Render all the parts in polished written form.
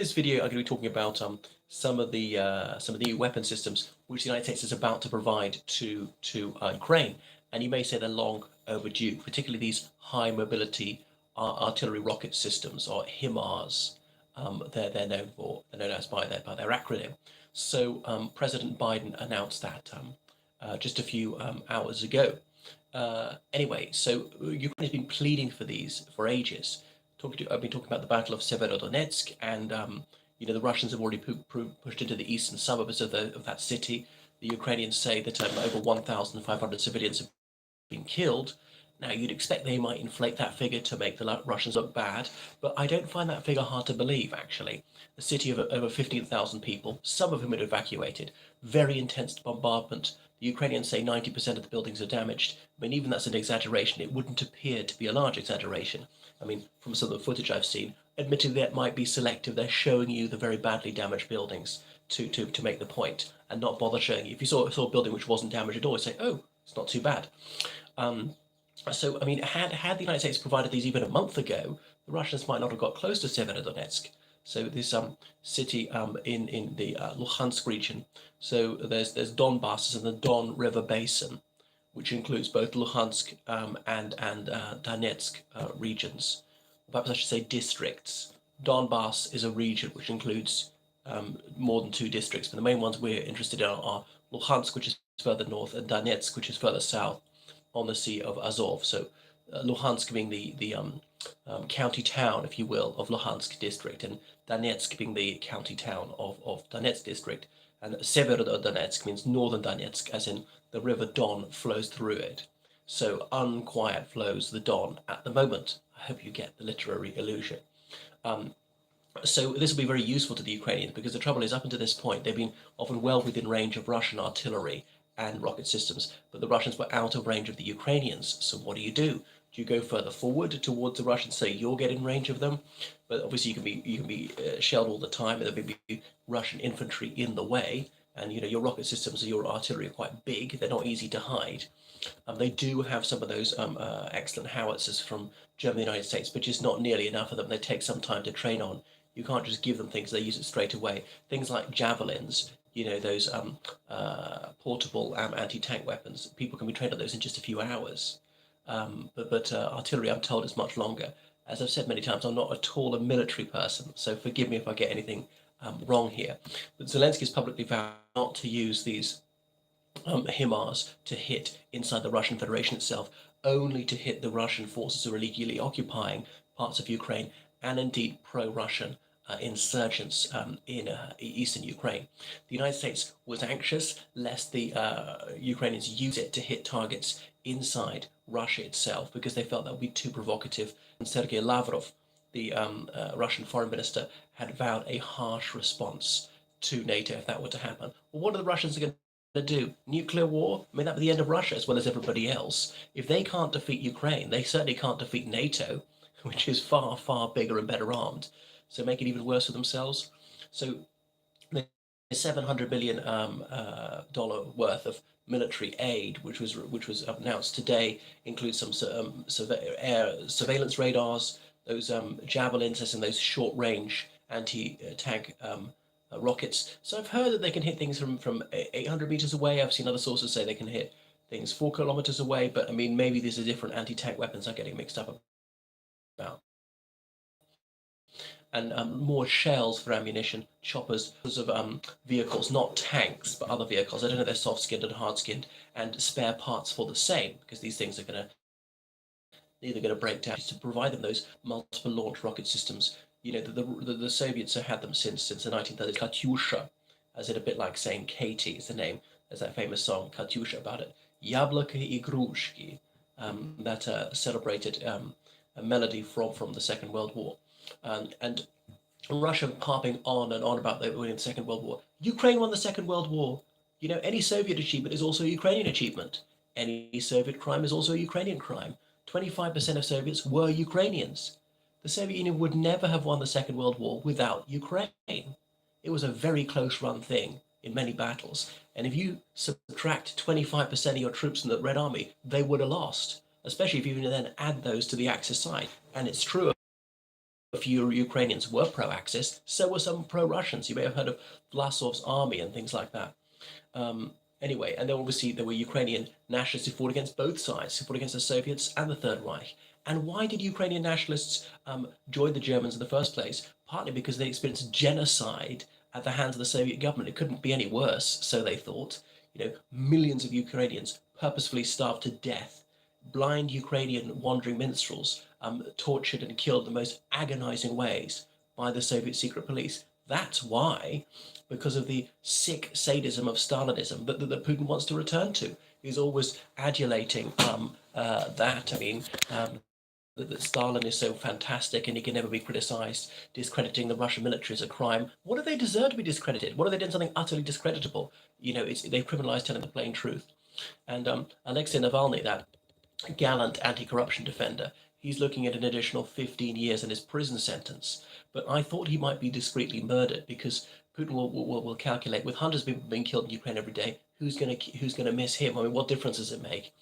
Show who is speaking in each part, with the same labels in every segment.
Speaker 1: This video, I'm going to be talking about some of the new weapon systems which the United States is about to provide to Ukraine, and you may say they're long overdue, particularly these high mobility artillery rocket systems, or HIMARS. They're known for, they're known as by their acronym. So President Biden announced that just a few hours ago. Anyway, so Ukraine has been pleading for these for ages. I've been talking about the Battle of Severodonetsk, and the Russians have already pushed into the eastern suburbs of that city. The Ukrainians say that over 1,500 civilians have been killed. Now, you'd expect they might inflate that figure to make the Russians look bad, but I don't find that figure hard to believe, actually. A city of over 15,000 people, some of whom had evacuated, very intense bombardment. The Ukrainians say 90% of the buildings are damaged. I mean, even that's an exaggeration. It wouldn't appear to be a large exaggeration. I mean, from some of the footage I've seen, admittedly that might be selective. They're showing you the very badly damaged buildings to make the point, and not bother showing you. If you saw a building which wasn't damaged at all, you'd say, oh, it's not too bad. So, I mean, had the United States provided these even a month ago, the Russians might not have got close to Severodonetsk. So this city in the Luhansk region. So there's Donbass and the Don River Basin, which includes both Luhansk and Donetsk regions. Perhaps I should say districts. Donbass is a region which includes more than two districts, but the main ones we're interested in are Luhansk, which is further north, and Donetsk, which is further south on the Sea of Azov. So Luhansk being the county town, if you will, of Luhansk district, and Donetsk being the county town of Donetsk district. And Severodonetsk means northern Donetsk, as in the river Don flows through it. So unquiet flows the Don at the moment. I hope you get the literary illusion. So this will be very useful to the Ukrainians, because the trouble is, up until this point, they've been often well within range of Russian artillery and rocket systems, but the Russians were out of range of the Ukrainians. So what do? Do you go further forward towards the Russians, so you'll get in range of them? But obviously you can be shelled all the time, and there'll be Russian infantry in the way, and your rocket systems and your artillery are quite big. They're not easy to hide. They do have some of those excellent howitzers from Germany and the United States, but just not nearly enough of them. They take some time to train on. You can't just give them things, they use it straight away. Things like javelins, those portable anti-tank weapons. People can be trained on those in just a few hours. But artillery, I'm told, is much longer. As I've said many times, I'm not at all a military person, so forgive me if I get anything wrong here. But Zelensky has publicly vowed not to use these HIMARS to hit inside the Russian Federation itself, only to hit the Russian forces who are illegally occupying parts of Ukraine, and indeed pro-Russian insurgents in eastern Ukraine. The United States was anxious lest the Ukrainians use it to hit targets inside Russia itself, because they felt that would be too provocative. And Sergei Lavrov, the Russian foreign minister, had vowed a harsh response to NATO if that were to happen. Well, what are the Russians going to do? Nuclear war? I mean, that would be the end of Russia as well as everybody else. If they can't defeat Ukraine, they certainly can't defeat NATO, which is far, far bigger and better armed. So make it even worse for themselves. So the $700 million dollar worth of military aid, which was announced today, includes some air surveillance radars, those javelins, and those short-range anti-tank rockets. So I've heard that they can hit things from 800 meters away. I've seen other sources say they can hit things 4 kilometers away. But I mean, maybe these are different anti-tank weapons I'm getting mixed up about. And more shells for ammunition, choppers of vehicles, not tanks, but other vehicles. I don't know if they're soft-skinned and hard-skinned, and spare parts for the same, because these things are either going to break down. To provide them those multiple launch rocket systems, the Soviets have had them since the 1930s. Katyusha, as in a bit like saying Katie is the name. There's that famous song Katyusha about it. Яблоко игрушки, that celebrated a melody from the Second World War. And Russia harping on and on about the winning the Second World War. Ukraine won the Second World War. Any Soviet achievement is also a Ukrainian achievement. Any Soviet crime is also a Ukrainian crime. 25% of Soviets were Ukrainians. The Soviet Union would never have won the Second World War without Ukraine. It was a very close-run thing in many battles. And if you subtract 25% of your troops from the Red Army, they would have lost, especially if you then add those to the Axis side. And it's true a few Ukrainians were pro-Axis, so were some pro-Russians. You may have heard of Vlasov's army and things like that. Anyway, and then obviously there were Ukrainian nationalists who fought against both sides, who fought against the Soviets and the Third Reich. And why did Ukrainian nationalists join the Germans in the first place? Partly because they experienced genocide at the hands of the Soviet government. It couldn't be any worse, so they thought. Millions of Ukrainians purposefully starved to death. Blind Ukrainian wandering minstrels tortured and killed in the most agonizing ways by the Soviet secret police. That's why, because of the sick sadism of Stalinism that Putin wants to return to. He's always adulating that. I mean, that Stalin is so fantastic and he can never be criticized, discrediting the Russian military as a crime. What do they deserve to be discredited? What have they done something utterly discreditable? They've criminalized telling the plain truth. And Alexei Navalny, that gallant anti-corruption defender, he's looking at an additional 15 years in his prison sentence. But I thought he might be discreetly murdered because Putin will calculate, with hundreds of people being killed in Ukraine every day, who's going to miss him? I mean, what difference does it make?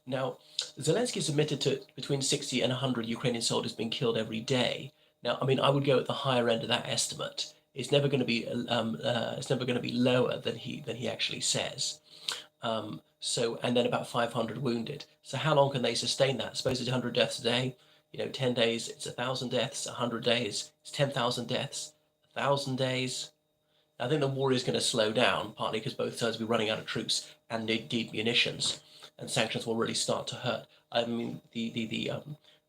Speaker 1: Now, Zelensky submitted to between 60 and 100 Ukrainian soldiers being killed every day. Now, I mean, I would go at the higher end of that estimate. It's never going to be lower than he actually says. And then about 500 wounded. So how long can they sustain that? Suppose it's 100 deaths a day. 10 days, it's 1,000 deaths. 100 days, it's 10,000 deaths. 1,000 days. I think the war is going to slow down, partly because both sides will be running out of troops and indeed munitions, and sanctions will really start to hurt. I mean, the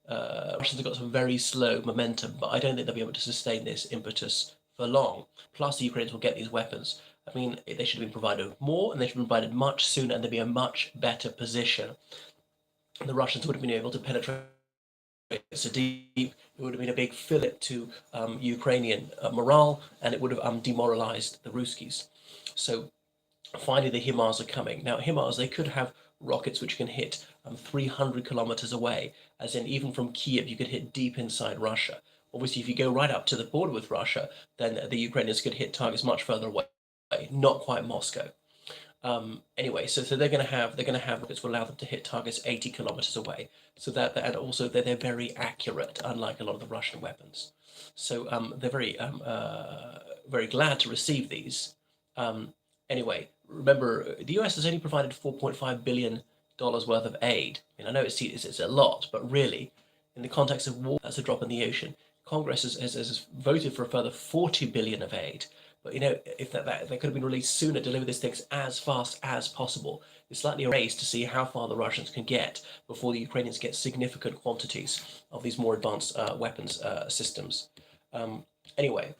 Speaker 1: Russians have got some very slow momentum, but I don't think they'll be able to sustain this impetus for long. Plus, the Ukrainians will get these weapons. I mean, they should have been provided more, and they should have been provided much sooner, and they'd be in a much better position. The Russians would have been able to penetrate so deep, it would have been a big fillip to Ukrainian morale, and it would have demoralized the Ruskies. So finally, the HIMARS are coming. Now, HIMARS, they could have rockets which can hit 300 kilometers away, as in even from Kiev, you could hit deep inside Russia. Obviously, if you go right up to the border with Russia, then the Ukrainians could hit targets much further away, not quite Moscow. Anyway, so they're going to have rockets will allow them to hit targets 80 kilometers away. So and also they're very accurate, unlike a lot of the Russian weapons. So they're very glad to receive these. Anyway, remember the US has only provided $4.5 billion worth of aid. I mean, I know it's a lot, but really, in the context of war, that's a drop in the ocean. Congress has voted for a further $40 billion of aid. But if that could have been released sooner, deliver these things as fast as possible. It's slightly a race to see how far the Russians can get before the Ukrainians get significant quantities of these more advanced weapons systems. Anyway,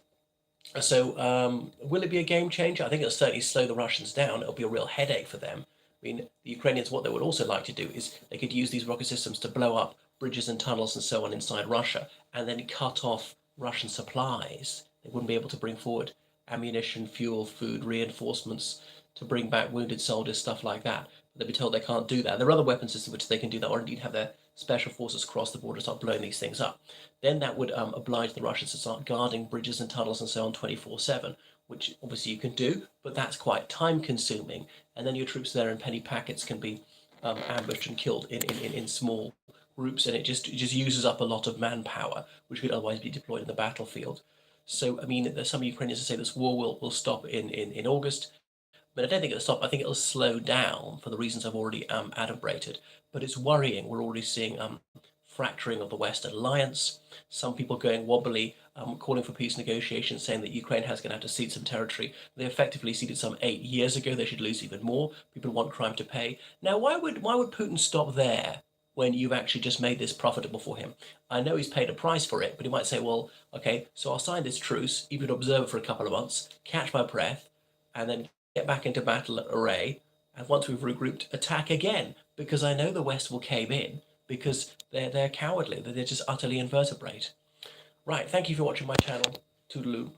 Speaker 1: so will it be a game changer? I think it'll certainly slow the Russians down. It'll be a real headache for them. I mean, the Ukrainians, what they would also like to do is they could use these rocket systems to blow up bridges and tunnels and so on inside Russia, and then cut off Russian supplies. They wouldn't be able to bring forward ammunition, fuel, food, reinforcements to bring back wounded soldiers, stuff like that. But they'll be told they can't do that. There are other weapon systems which they can do that, or indeed have their special forces cross the border and start blowing these things up. Then that would oblige the Russians to start guarding bridges and tunnels and so on 24/7, which obviously you can do, but that's quite time consuming. And then your troops there in penny packets can be ambushed and killed in small groups, and it just uses up a lot of manpower, which could otherwise be deployed in the battlefield. So, I mean, there's some Ukrainians who say this war will stop in August, but I don't think it'll stop. I think it'll slow down for the reasons I've already adumbrated. But it's worrying. We're already seeing fracturing of the Western alliance, some people going wobbly, calling for peace negotiations, saying that Ukraine has going to have to cede some territory. They effectively ceded some 8 years ago. They should lose even more. People want crime to pay. Now, why would Putin stop there when you've actually just made this profitable for him? I know he's paid a price for it, but he might say, well, okay, so I'll sign this truce, even observe it for a couple of months, catch my breath, and then get back into battle array, and once we've regrouped, attack again, because I know the West will cave in, because they're cowardly, they're just utterly invertebrate. Right, thank you for watching my channel. Toodaloo.